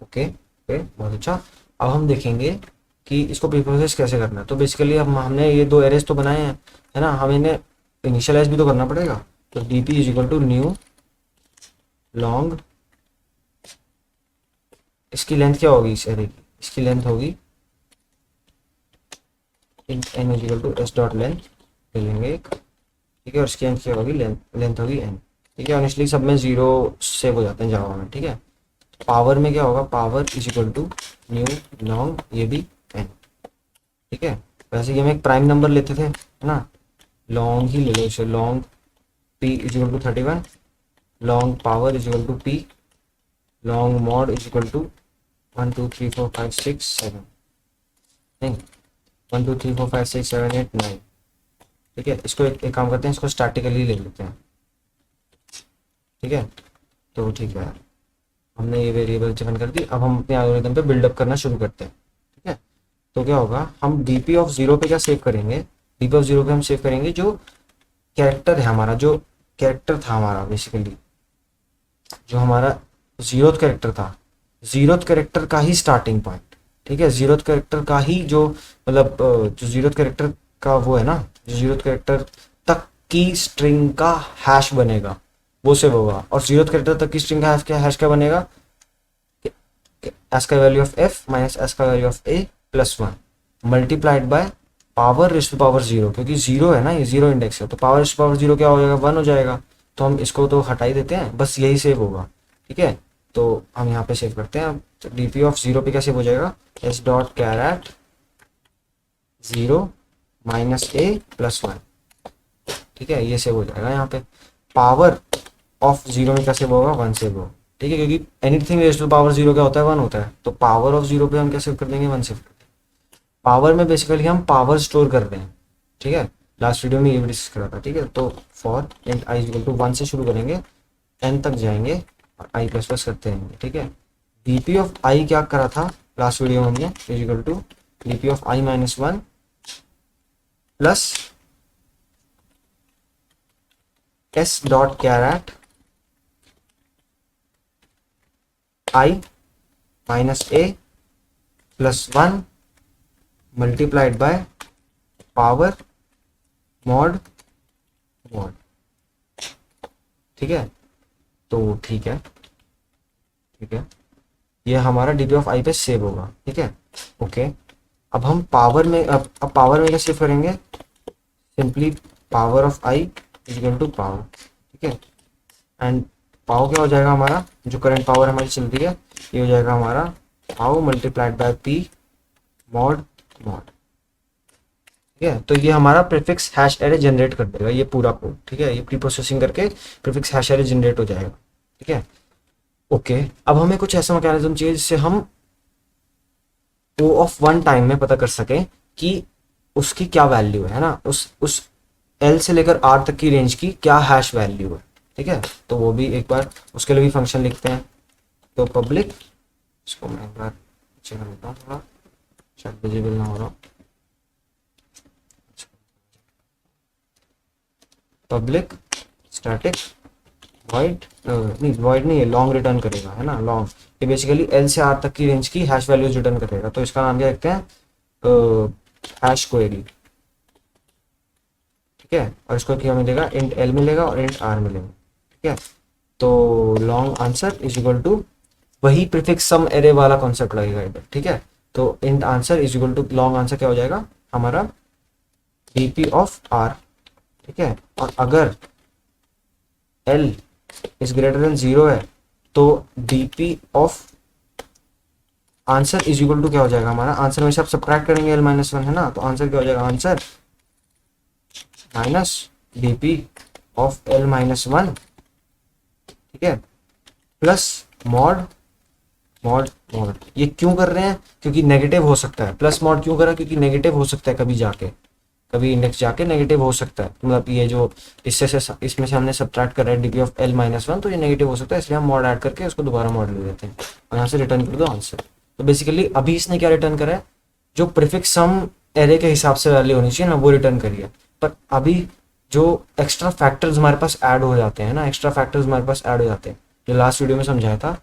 Speaker 1: ओके ओके, बहुत अच्छा। अब हम देखेंगे कि इसको प्रीप्रोसेस कैसे करना है। तो बेसिकली अब हमने ये दो एरेज तो बनाए हैं, है ना, हमें इन्हें इनिशियलाइज भी तो करना पड़ेगा। तो D P is equal to new long, इसकी लेंथ क्या होगी इस एरे की, इसकी लेंथ होगी int n is equal to s dot length ले लेंगे एक, ठीक है, और इसकी लेंथ क्या होगी, लेंथ होगी एन, ठीक है। ऑनेस्टली सब में जीरो सेव हो जाते हैं जावा में, ठीक है। पावर में क्या होगा, power is equal to new long, ये भी एन, ठीक है। वैसे कि हम एक प्राइम नंबर लेते थे, है ना, लॉन्ग ही ले लो इसे, long p is equal to 31, long power is equal to p, long mod is equal to 1 2 3 4 5 6 7, नहीं 1 2 3 4 5 6 7 8 9, ठीक है। इसको एक काम करते हैं, इसको स्टैटिकली ले लेते हैं, ठीक है। तो ठीक है, हमने ये वेरिएबल डिफाइन कर दी। अब हम अपने एल्गोरिथम पे बिल्डअप करना शुरू करते हैं, ठीक है। तो क्या होगा, हम डीपी ऑफ जीरो पे क्या सेव करेंगे, डीपी ऑफ जीरो पे हम सेव करेंगे जो कैरेक्टर है हमारा, जो कैरेक्टर था हमारा बेसिकली, जो हमारा जीरोथ कैरेक्टर था, जीरोथ कैरेक्टर का ही स्टार्टिंग पॉइंट, ठीक है। जीरोथ कैरेक्टर का ही जो मतलब जो जीरोथ कैरेक्टर का वो है ना, जो जीरोथ कैरेक्टर तक की स्ट्रिंग का हैश बनेगा वो सेव होगा। और जीरोथ कैरेक्टर तक की स्ट्रिंग का हैश क्या बनेगा, एस का value of F minus S का value of A plus 1 multiplied by power raise to power zero, क्योंकि जीरो है ना, ये जीरो इंडेक्स है, तो power raise to power zero क्या हो जाएगा, 1 हो जाएगा। तो हम इसको तो हटा ही देते हैं, बस यही सेव होगा, ठीक है। तो हम यहाँ पे सेव करते हैं। तो डी पी ऑफ जीरो पे क्या सेव हो जाएगा, S dot caret zero minus ए प्लस 1, ठीक है, ये सेव हो जाएगा यहाँ पे। पावर ऑफ जीरो में क्या सेव होगा, 1 सेव होगा, ठीक है, क्योंकि anything raise to power zero क्या होता है, 1 होता है। तो पावर ऑफ जीरो पे हम क्या सेव कर देंगे, 1 सेव कर देंगे। पावर में बेसिकली हम पावर स्टोर कर रहे हैं, ठीक है, लास्ट वीडियो में ये भी डिस्कस करा था, ठीक है। तो for int i equal to 1 से शुरू करेंगे, एन तक जाएंगे और आई प्लस प्लस करते रहेंगे, ठीक है। डीपी ऑफ आई क्या करा था लास्ट वीडियो में हमने, is equal to DP of i minus 1 plus s dot caret i minus A plus 1 multiplied by power mod mod, ठीक है। तो ठीक है, ठीक है, ये हमारा डीपी ऑफ आई पे सेव होगा, ठीक है, ओके। अब हम पावर में अब पावर में क्या सेव करेंगे, simply power of i is equal to power, ठीक है। एंड पावर क्या हो जाएगा हमारा, जो करंट पावर हमारी चल रही है, ये हो जाएगा हमारा power multiplied by P mod mod, ठीक है। तो ये हमारा प्रीफिक्स हैश एरे जनरेट कर देगा, ये पूरा कोड, ठीक है। ये प्री प्रोसेसिंग करके प्रीफिक्स हैश एरे जनरेट हो जाएगा, ठीक है, ओके। अब हमें कुछ ऐसा मैकेनिज्म चाहिए जिससे हम ओ ऑफ 1 टाइम में पता कर सकें कि उसकी क्या वैल्यू है ना, उस एल से लेकर आर तक की रेंज की क्या हैश वैल्यू है, ठीक है। तो वो भी एक बार उसके लिए भी फंक्शन लिखते हैं। तो पब्लिक, इसको मैं एक बार चेक कर लेता हूँ, थोड़ा शायद विजिबल ना हो रहा, पब्लिक स्टैटिक वॉइड, नहीं वॉइड नहीं है, लॉन्ग रिटर्न करेगा, है ना, लॉन्ग, ये बेसिकली एल से आर तक की रेंज की हैश वैल्यूज रिटर्न करेगा। तो इसका नाम क्या रखते हैं, हैश क्वेरी, ठीक है। और इसको क्या मिलेगा, इंट एल मिलेगा और इंट आर मिलेगा, ठीक है। तो long answer is equal to वही प्रीफिक्स सम एरे वाला कॉन्सेप्ट लगेगा इधर, ठीक है। तो int answer is equal to long answer क्या हो जाएगा हमारा, डीपी ऑफ आर, ठीक है। और अगर एल इज ग्रेटर देन 0 है तो DP of answer is equal to क्या हो जाएगा हमारा, आंसर में से आप सब्ट्रैक्ट करेंगे एल माइनस 1, है ना, तो आंसर क्या हो जाएगा, answer minus DP of l minus 1, ठीक है, प्लस मॉड मॉड मॉड। ये क्यों कर रहे हैं, क्योंकि नेगेटिव हो सकता है, प्लस मॉड क्यों करा, क्योंकि नेगेटिव हो सकता है, कभी जाके कभी इंडेक्स जाके नेगेटिव हो सकता है, मतलब ये जो इसमें से हमने सब्ट्रैक्ट कर रहे हैं डीपी ऑफ एल माइनस 1, तो ये नेगेटिव हो सकता है, इसलिए हम मॉड ऐड करके उसको दोबारा मॉड ले देते हैं और यहाँ से रिटर्न कर दो आंसर। तो बेसिकली अभी इसने क्या रिटर्न करा है, जो प्रीफिक्स सम एरे के हिसाब से वैल्यू होनी चाहिए ना वो रिटर्न करी है। पर अभी जो एक्स्ट्रा फैक्टर्स हमारे पास ऐड हो जाते हैं ना, एक्स्ट्रा फैक्टर्स हमारे पास ऐड हो जाते हैं, जो लास्ट वीडियो में समझाया था,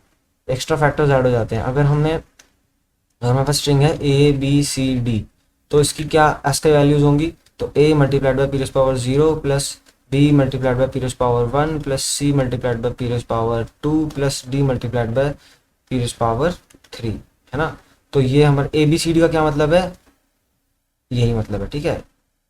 Speaker 1: एक्स्ट्रा फैक्टर्स ऐड हो जाते हैं। अगर हमने अगर हमारे पास स्ट्रिंग है ए बी सी डी, तो इसकी क्या एस के वैल्यूज होंगी, तो A multiplied by P raise power 0 plus B multiplied by P raise power 1 plus C multiplied by P raise power 2 plus D multiplied by P raise power 3, है ना। तो ये हमारे ए बी सी डी का क्या मतलब है, यही मतलब है, ठीक है।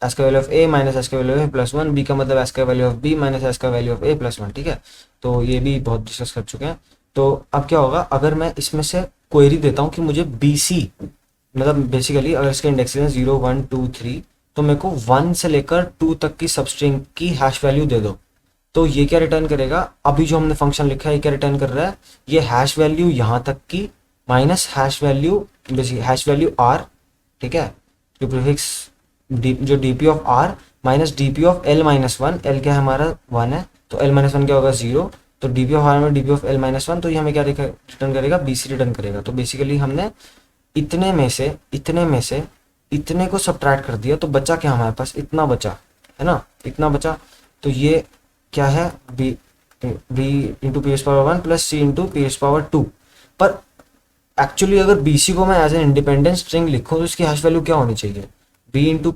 Speaker 1: एस का value of A minus S का value of A plus one, B का मतलब एस का value of B minus S का value of A plus one, ठीक है। तो ये भी बहुत डिस्कस कर चुके हैं। तो अब क्या होगा, अगर मैं इसमें से क्वेरी देता हूँ कि मुझे बी सी, मतलब बेसिकली अगर इसके इंडेक्सेस हैं 0 1 2 3, तो मेरे को 1 से लेकर 2 तक की सबस्ट्रिंग की हैश वैल्यू दे दो। तो ये क्या रिटर्न करेगा, अभी जो हमने फंक्शन लिखा है ये क्या रिटर्न कर रहा है, ये हैश वैल्यू यहाँ तक की माइनस हैश वैल्यू आर, ठीक है, जो प्रीफिक्स जो D P of r minus D P of l minus one, l क्या है हमारा 1 है, तो एल माइनस वन क्या होगा 0, तो डी पी ऑफ आर में D P of l minus one, तो ये हमें क्या रिटर्न करेगा, बी सी रिटर्न करेगा। तो बेसिकली हमने इतने में से इतने को सब्ट्रैक्ट कर दिया, तो बचा क्या हमारे पास, इतना बचा, है ना, इतना बचा। तो ये क्या है, B B into P S power 1 plus C into P S power 2। पर एक्चुअली अगर बी सी को मैं एज एन इंडिपेंडेंट स्ट्रिंग लिखूँ तो इसकी हैश वैल्यू क्या होनी चाहिए, B into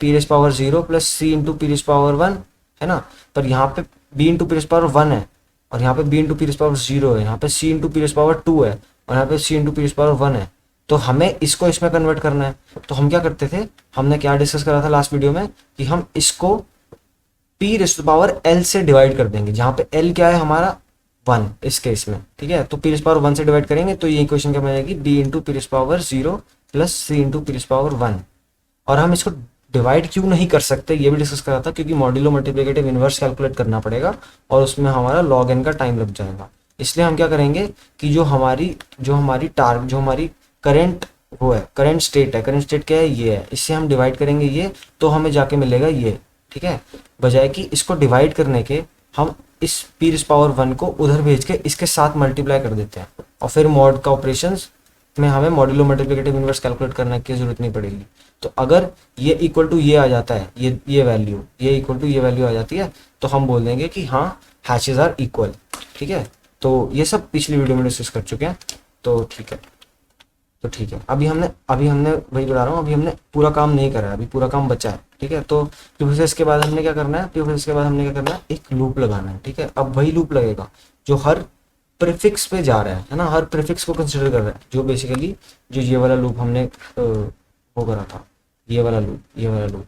Speaker 1: P raise power 0 plus C into P raise power 1, है ना। पर यहाँ पे B into P raise power 1 है, और यहाँ पे B into P raise power 0 है, यहाँ पे C into P raise power 2 है, और यहाँ पे C into P raise power 1 है। तो हमें इसको इसमें कन्वर्ट करना है। तो हम क्या करते थे, हमने क्या डिस्कस करा था लास्ट वीडियो में, कि हम इसको पी रेस पावर एल से डिवाइड कर देंगे, जहाँ पे एल क्या है हमारा 1 इस केस में, ठीक है। तो पी रेस पावर 1 से डिवाइड करेंगे तो ये इक्वेशन क्या बनेगी, B into P raise power 0 plus C into P raise power 1। और हम इसको डिवाइड क्यों नहीं कर सकते ये भी डिस्कस करा था, क्योंकि मॉड्यूलो मल्टीप्लिकेटिव इनवर्स कैलकुलेट करना पड़ेगा और उसमें हमारा लॉग एन का टाइम लग जाएगा। इसलिए हम क्या करेंगे कि जो हमारी करंट वो है, करंट स्टेट है, करंट स्टेट क्या है, ये है, इससे हम डिवाइड करेंगे ये, तो हमें जाके मिलेगा ये, ठीक है। बजाय कि इसको डिवाइड करने के हम इस पी रेज़ पावर 1 को उधर भेज के इसके साथ मल्टीप्लाई कर देते हैं, और फिर मॉड का ऑपरेशंस में हमें मॉड्यूलो मल्टीप्लिकेटिव इनवर्स कैलकुलेट करने की जरूरत नहीं पड़ेगी। तो अगर ये इक्वल टू ये आ जाता है, ये वैल्यू, ये इक्वल टू ये वैल्यू आ जाती है, तो हम बोल देंगे कि हाँ हैशेज आर इक्वल, ठीक है। तो ये सब पिछली वीडियो में डिस्कस कर चुके हैं। तो ठीक है, अभी हमने वही बता रहा हूँ, अभी हमने पूरा काम नहीं करा है, अभी पूरा काम बचा है, ठीक है। तो प्रीफिक्स के बाद हमने क्या करना है, प्रीफिक्स के बाद हमने क्या करना है, एक लूप लगाना है, ठीक है। अब वही लूप लगेगा जो हर प्रीफिक्स पे जा रहा है ना, हर प्रीफिक्स को कंसिडर कर रहा है, जो बेसिकली जो ये वाला लूप हमने वो करा था, ये वाला लूप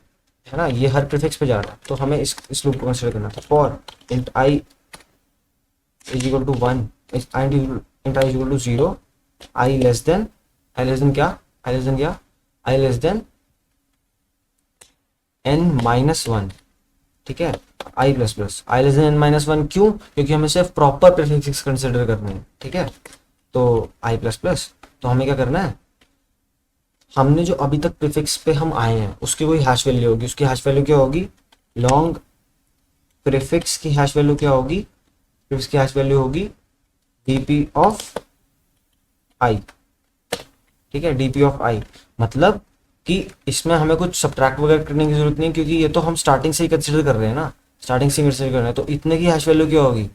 Speaker 1: है ना, ये हर प्रीफिक्स पे जा रहा है, तो हमें इस लूप को कंसिडर करना था। For int i is equal to 1, int i is equal to 0, i less than क्या, i less than n minus 1, ठीक है। I plus plus i less than n minus 1, क्यों, क्योंकि हमें सिर्फ प्रॉपर प्रीफिक्स कंसिडर करने हैं, ठीक है। तो आई प्लस प्लस, तो हमें क्या करना है, हमने जो अभी तक प्रीफिक्स पे हम आए हैं उसकी कोई हैश वैल्यू होगी, उसकी हैश वैल्यू क्या होगी, लॉन्ग प्रीफिक्स की हैश वैल्यू क्या होगी, प्रीफिक्स की हैश वैल्यू होगी डीपी ऑफ आई, ठीक है, डीपी ऑफ आई। मतलब कि इसमें हमें कुछ सब्ट्रैक्ट वगैरह करने की जरूरत नहीं, क्योंकि ये तो हम स्टार्टिंग से ही कंसिडर कर रहे हैं ना, स्टार्टिंग से कंसिडर कर रहे हैं। तो इतने की हैश वैल्यू क्या होगी,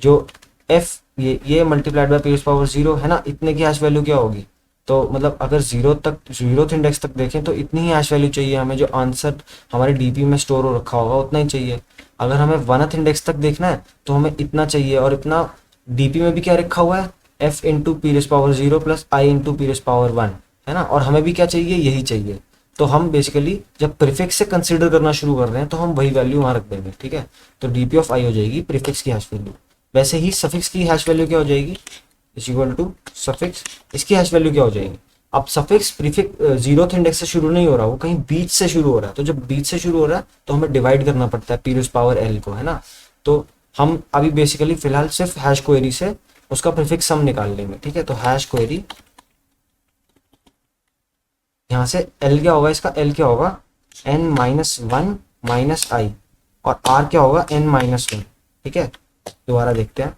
Speaker 1: जो एफ ये multiplied by P raise power 0 है ना, इतने की हैश वैल्यू क्या होगी। तो मतलब अगर 0th इंडेक्स तक देखें तो इतनी ही हैश वैल्यू चाहिए हमें, जो आंसर हमारे डीपी में स्टोर हो रखा होगा उतना ही चाहिए। अगर हमें 1th इंडेक्स तक देखना है तो हमें इतना चाहिए, और इतना डीपी में भी क्या रखा हुआ है, F into P raise power 0 plus I into P raise power 1, है ना। और हमें भी क्या चाहिए, यही चाहिए। तो हम बेसिकली जब प्रीफिक्स से कंसिडर करना शुरू कर रहे हैं तो हम वही वैल्यू वहाँ रख देंगे, ठीक है। तो डीपी ऑफ आई हो जाएगी प्रीफिक्स की हैश वैल्यू। वैसे ही सफिक्स की हैश वैल्यू क्या हो जाएगी, इज इक्वल टू सफिक्स, इसकी हैश वैल्यू क्या हो जाएगी। अब सफिक्स प्रीफिक्स 0th इंडेक्स से शुरू नहीं हो रहा, वो कहीं बीच से शुरू हो रहा है। तो जब बीच से शुरू हो रहा है तो हमें डिवाइड करना पड़ता है पी रेज़ पावर एल को, है ना। तो हम अभी बेसिकली फिलहाल सिर्फ हैश क्वेरी से उसका प्रीफिक्स हम निकाल लेंगे, ठीक है। तो हैश क्वेरी यहाँ से एल क्या होगा, इसका एल क्या होगा, n माइनस 1 माइनस आई, और r क्या होगा, n माइनस 1, ठीक है। दोबारा देखते हैं,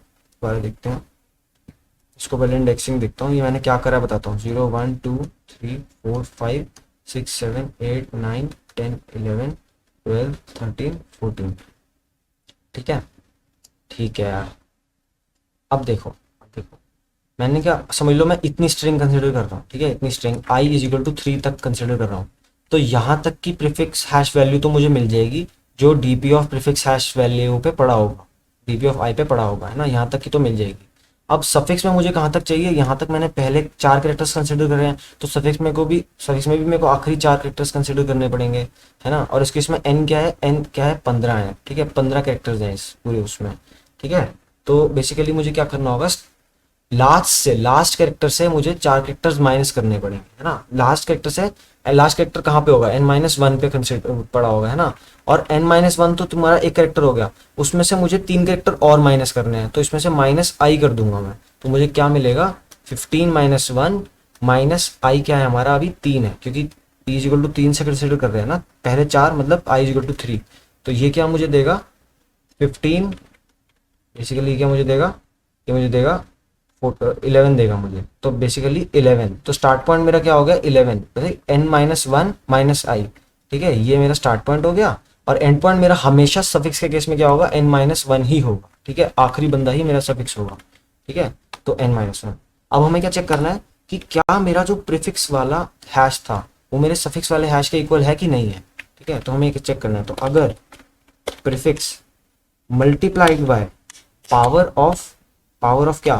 Speaker 1: इसको पहले इंडेक्सिंग देखता हूँ, ये मैंने क्या करा बताता हूँ। 0 1 2 3 4 5 6 7 8 9 10 11 12 13 14, ठीक है यार। अब देखो मैंने क्या समझ लो, मैं इतनी स्ट्रिंग कंसिडर कर रहा हूँ, ठीक है, इतनी string i is equal to 3 तक कंसिडर कर रहा हूँ। तो यहाँ तक की प्रीफिक्स हैश वैल्यू तो मुझे मिल जाएगी जो DP of prefix hash value पे पड़ा होगा, डीपी ऑफ आई पे पड़ा होगा, है ना, यहाँ तक की तो मिल जाएगी। अब सफिक्स में मुझे कहाँ तक चाहिए, यहाँ तक मैंने पहले 4 कैरेक्टर्स कंसिडर करे हैं, तो सफिक्स में भी मेरे को आखिरी 4 कैरेक्टर्स कंसिडर करने पड़ेंगे, है ना। और इसके इसमें एन क्या है, एन क्या है 15 है, ठीक है, 15 कैरेक्टर्स हैं इस पूरे उसमें, ठीक है। तो बेसिकली मुझे क्या करना होगा, लास्ट कैरेक्टर से मुझे 4 कैरेक्टर्स माइनस करने पड़ेंगे, है ना। लास्ट कैरेक्टर कहाँ पे होगा, n-1 पे कंसिडर पड़ा होगा, है ना। और n-1 तो तुम्हारा एक कैरेक्टर हो गया, उसमें से मुझे 3 कैरेक्टर और माइनस करने हैं, तो इसमें से माइनस आई कर दूंगा मैं, तो मुझे क्या मिलेगा 15-1 माइनस आई क्या है हमारा अभी 3 है, क्योंकि p इजिकल टू 3 से कंसिडर कर रहे हैं ना, पहले 4 मतलब i इजिकल टू 3। तो ये क्या मुझे देगा 15, बेसिकली क्या मुझे देगा, ये मुझे देगा 11 देगा मुझे, तो बेसिकली 11। तो स्टार्ट पॉइंट मेरा क्या हो गया 11, n-1 माइनस आई, ठीक है, ये मेरा स्टार्ट पॉइंट हो गया। और एंड पॉइंट मेरा हमेशा सफिक्स के केस में क्या होगा n-1 ही होगा, ठीक है, आखिरी बंदा ही मेरा सफिक्स होगा, ठीक है। तो n-1। अब हमें क्या चेक करना है कि क्या मेरा जो प्रीफिक्स वाला हैश था वो मेरे सफिक्स वाले हैश के इक्वल है कि नहीं है, ठीक है। तो हमें चेक करना है, तो अगर prefix multiplied by power of क्या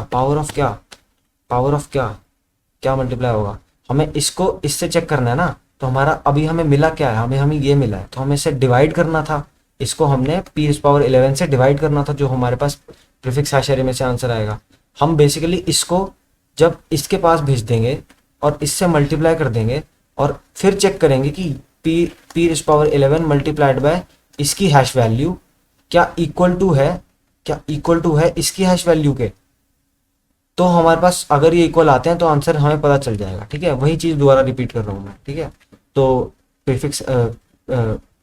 Speaker 1: मल्टीप्लाई होगा, हमें इसको इससे चेक करना है ना। तो हमारा अभी हमें मिला क्या है, हमें ये मिला है, तो हमें इसे डिवाइड करना था, इसको हमने p⁻11 से डिवाइड करना था, जो हमारे पास प्रीफिक्स हैश एरे में से आंसर आएगा। हम बेसिकली इसको जब इसके पास भेज देंगे और इससे मल्टीप्लाई कर देंगे और फिर चेक करेंगे कि p⁻11 मल्टीप्लाइड बाय इसकी हैश वैल्यू क्या इक्वल टू है इसकी हैश वैल्यू के। तो हमारे पास अगर ये इक्वल आते हैं तो आंसर हमें पता चल जाएगा, ठीक है। वही चीज दोबारा रिपीट कर रहा हूँ मैं, ठीक है। तो प्रीफिक्स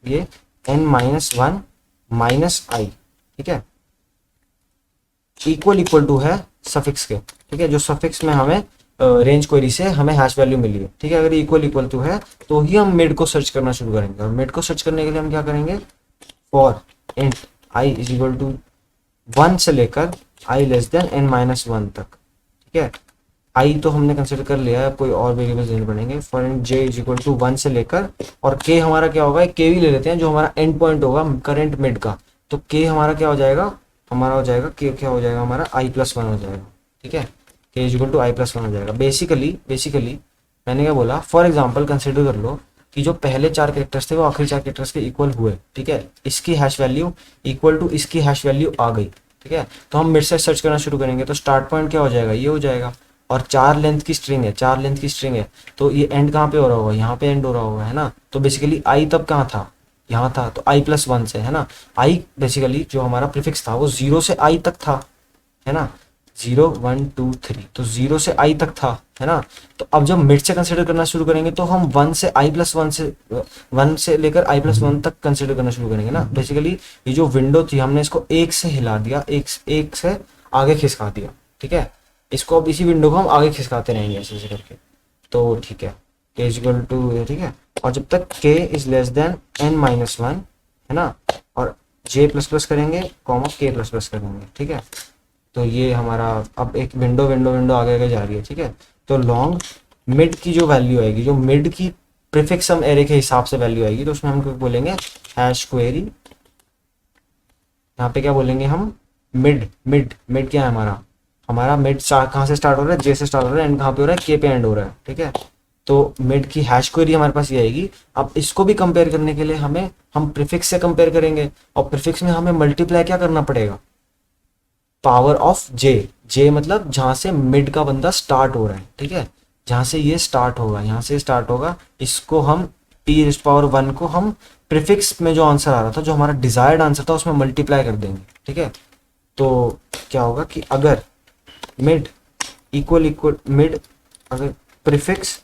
Speaker 1: ये n-1 माइनस आई, ठीक है, इक्वल टू है सफिक्स के, ठीक है, जो सफिक्स में हमें रेंज क्वेरी से हमें हैश वैल्यू मिली है, ठीक है। अगर इक्वल टू है तो ही हम मिड को सर्च करना शुरू करेंगे, और मिड को सर्च करने के लिए हम क्या करेंगे, for int i is equal to 1 से लेकर i लेस देन n-1 तक, ठीक है। i तो हमने कंसिडर कर लिया है, कोई और वेरिएबल्स देने पड़ेंगे। For int j is equal to 1 से लेकर, और k हमारा क्या होगा, k भी ले लेते हैं जो हमारा एंड पॉइंट होगा करंट मिड का। तो k हमारा क्या हो जाएगा, k क्या हो जाएगा हमारा i+1 हो जाएगा, ठीक है, k is equal to i+1 हो जाएगा। बेसिकली मैंने क्या बोला, फॉर एग्जाम्पल कंसिडर कर लो कि जो पहले 4 कैरेक्टर्स थे वो आखिरी 4 कैरेक्टर्स के इक्वल हुए, ठीक है, इसकी हैश वैल्यू इक्वल टू इसकी हैश वैल्यू आ गई, ठीक है। तो हम मिड से सर्च करना शुरू करेंगे, तो स्टार्ट पॉइंट क्या हो जाएगा, ये हो जाएगा, और 4 लेंथ की स्ट्रिंग है, तो ये एंड कहाँ पे हो रहा होगा, यहाँ पे एंड हो रहा होगा, है ना। तो बेसिकली आई तब कहाँ था, यहाँ था, तो i+1 से, है ना। आई बेसिकली जो हमारा प्रीफिक्स था वो 0 से i तक था, है ना, 0 1 2 3, तो 0 से i तक था, है ना। तो अब जब मिड से कंसिडर करना शुरू करेंगे तो हम 1 से लेकर i+1 तक कंसिडर करना शुरू करेंगे ना। बेसिकली ये जो विंडो थी हमने इसको 1 से हिला दिया, एक से आगे खिसका दिया, ठीक है। इसको अब इसी विंडो को हम आगे खिसकाते रहेंगे ऐसे ऐसे करके, तो ठीक है, k इज इक्वल टू, ठीक है। और जब तक k is less than n-1, है ना, और j++ करेंगे कॉमा k++ करेंगे, ठीक है। तो ये हमारा अब एक विंडो आगे आगे जा रही है, ठीक है। तो लॉन्ग मिड की जो वैल्यू आएगी, जो मिड की प्रीफिक्स सम एरे के हिसाब से वैल्यू आएगी, तो उसमें हम क्या बोलेंगे, हैश क्वेरी, यहाँ पे क्या बोलेंगे हम, मिड क्या है हमारा मिड कहाँ से स्टार्ट हो रहा है, जे से स्टार्ट हो रहा है, एंड कहाँ पे हो रहा है, के पे एंड हो रहा है, ठीक है। तो मिड की हैश क्वेरी हमारे पास ये आएगी। अब इसको भी कंपेयर करने के लिए हम प्रीफिक्स से कंपेयर करेंगे, और प्रीफिक्स में हमें मल्टीप्लाई क्या करना पड़ेगा, पावर ऑफ जे मतलब जहां से मिड का बंदा स्टार्ट हो रहा है, ठीक है, जहां से ये स्टार्ट होगा, यहाँ से स्टार्ट होगा, इसको हम p⁻1 को हम प्रीफिक्स में जो आंसर आ रहा था, जो हमारा डिजायर्ड आंसर था, उसमें मल्टीप्लाई कर देंगे, ठीक है। तो क्या होगा कि अगर मिड अगर prefix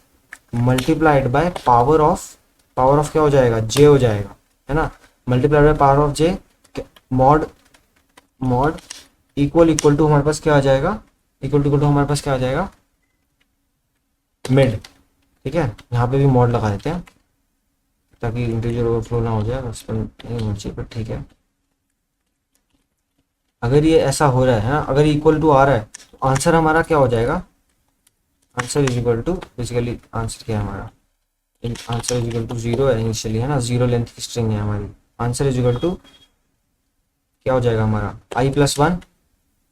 Speaker 1: multiplied by power of क्या हो जाएगा, जे हो जाएगा, है ना, multiplied by power of j, mod equal to हमारे पास क्या आ जाएगा, इक्वल टू हमारे पास क्या आ जाएगा, मिड, ठीक है। यहाँ पे भी मॉड लगा देते हैं ताकि इंटीजर ओवरफ्लो ना हो जाए, बस पर नहीं होना चाहिए, पर ठीक है। अगर ये ऐसा हो रहा है ना, अगर इक्वल टू आ रहा है, तो आंसर हमारा क्या हो जाएगा, answer is equal to, basically answer क्या है हमारा, आंसर इज इक्वल टू 0 है इनिशियली, है ना, 0 लेंथ की स्ट्रिंग है हमारी। आंसर इज इक्वल टू क्या हो जाएगा हमारा i+1,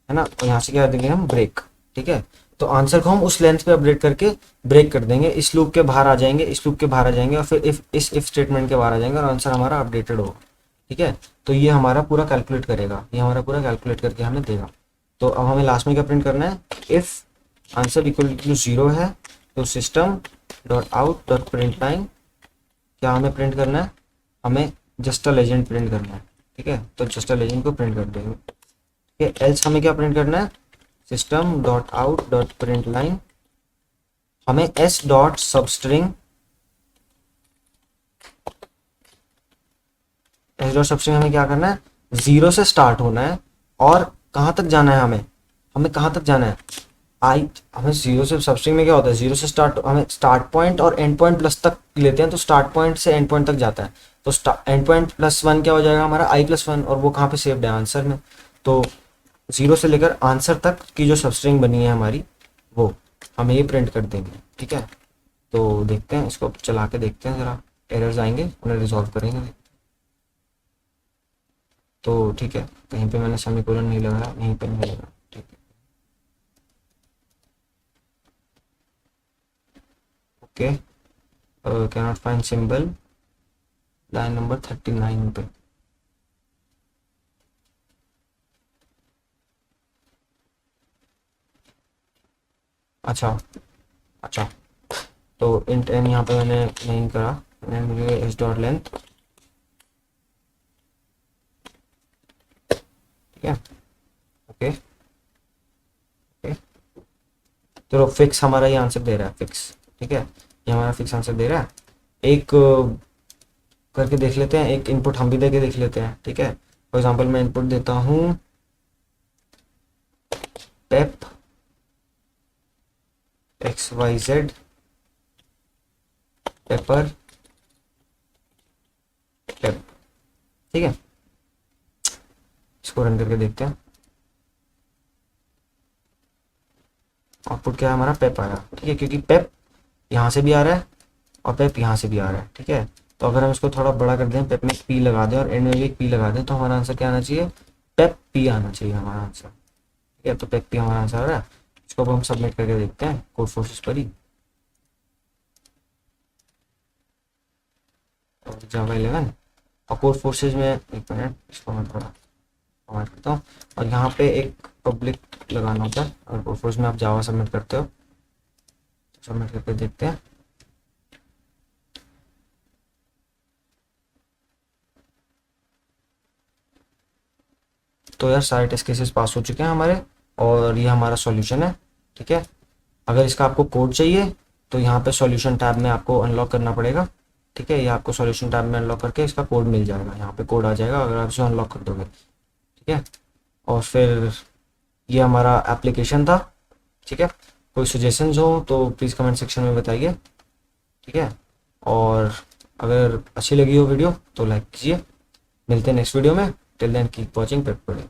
Speaker 1: है ना, और यहाँ से क्या देंगे हम ब्रेक। ठीक है, तो आंसर को हम उस लेंथ पे अपडेट करके ब्रेक कर देंगे, इस लूप के बाहर आ जाएंगे, इस लूप के बाहर आ जाएंगे, और फिर इफ स्टेटमेंट के बाहर आ जाएंगे और आंसर हमारा अपडेटेड होगा। ठीक है, तो ये हमारा पूरा कैलकुलेट करेगा, ये हमारा पूरा कैलकुलेट करके हमें देगा। तो अब हमें लास्ट में क्या प्रिंट करना है, इफ आंसर इक्वल टू 0 है तो system dot out dot print line, क्या हमें प्रिंट करना है, हमें जस्ट अ लेजेंड प्रिंट करना है। ठीक है, तो जस्ट अ लेजेंड को प्रिंट कर देंगे। ठीक है, एल्स हमें क्या प्रिंट करना है, system dot out dot print line, हमें S dot substring, S dot substring हमें क्या करना है, 0 से स्टार्ट होना है, और कहाँ तक जाना है, हमें हमें कहाँ तक जाना है, हमें 0 से, सबस्ट्रिंग में क्या होता है, 0 से स्टार्ट, हमें स्टार्ट पॉइंट और एंड पॉइंट प्लस तक लेते हैं, तो स्टार्ट पॉइंट से एंड पॉइंट तक जाता है, तो एंड पॉइंट +1 क्या हो जाएगा हमारा i+1, और वो कहाँ पे सेव्ड है, आंसर में। तो 0 से लेकर आंसर तक की जो सबस्ट्रिंग बनी है हमारी, वो हमें ये प्रिंट कर देंगे। ठीक है, तो देखते हैं, इसको चला के देखते हैं ज़रा, एरर्स आएंगे उन्हें रिजॉल्व करेंगे। तो ठीक है, कहीं पे मैंने सेमीकोलन नहीं लगाया, यहीं पे नहीं लगा। ठीक है, okay, can not find symbol, line number 39 पे। अच्छा अच्छा, तो इंट एन यहाँ पे मैंने नहीं करा, मैंने मुझे एस डॉट लेंथ, ठीक है, ओके ओके, चलो फिक्स हमारा ये आंसर दे रहा है, फिक्स। ठीक है, ये हमारा फिक्स आंसर दे रहा है। एक करके देख लेते हैं, एक इनपुट हम भी दे के देख लेते हैं। ठीक है, फॉर एग्जांपल मैं इनपुट देता हूँ पेप XYZ पेपर पेप। ठीक है, इसको रन करके देखते हैं, आउटपुट क्या है हमारा, पेप आया। ठीक है, क्योंकि पेप यहाँ से भी आ रहा है और पेप यहाँ से भी आ रहा है। ठीक है, तो अगर हम इसको थोड़ा बड़ा कर दें, पेप में एक पी लगा दें और एंड में भी एक पी लगा दें, तो हमारा आंसर क्या आना चाहिए, पेप पी आना चाहिए हमारा आंसर। ठीक है, तो पेप पी हमारा आंसर आ रहा है। इसको अब हम सबमिट करके देखते हैं कोड फोर्सेस पर ही, जावा 11 और कोड फोर्सेस में, एक मिनट इसको मैं थोड़ा कमेंट करता हूँ, और यहाँ पे एक पब्लिक लगाना होता है, और कोड फोर्स में आप जावा सबमिट करते हो, सबमिट करके देखते हैं। तो यार सारे टेस्ट केसेस पास हो चुके हैं हमारे, और ये हमारा सॉल्यूशन है। ठीक है, अगर इसका आपको कोड चाहिए तो यहाँ पे सॉल्यूशन टैब में आपको अनलॉक करना पड़ेगा। ठीक है, ये आपको सॉल्यूशन टैब में अनलॉक करके इसका कोड मिल जाएगा, यहाँ पे कोड आ जाएगा अगर आप इसे अनलॉक कर दोगे। ठीक है, और फिर ये हमारा एप्लीकेशन था। ठीक है, कोई सजेशंस हो तो प्लीज़ कमेंट सेक्शन में बताइए। ठीक है, और अगर अच्छी लगी हो वीडियो तो लाइक कीजिए। मिलते हैं नेक्स्ट वीडियो में, till then keep watching paper.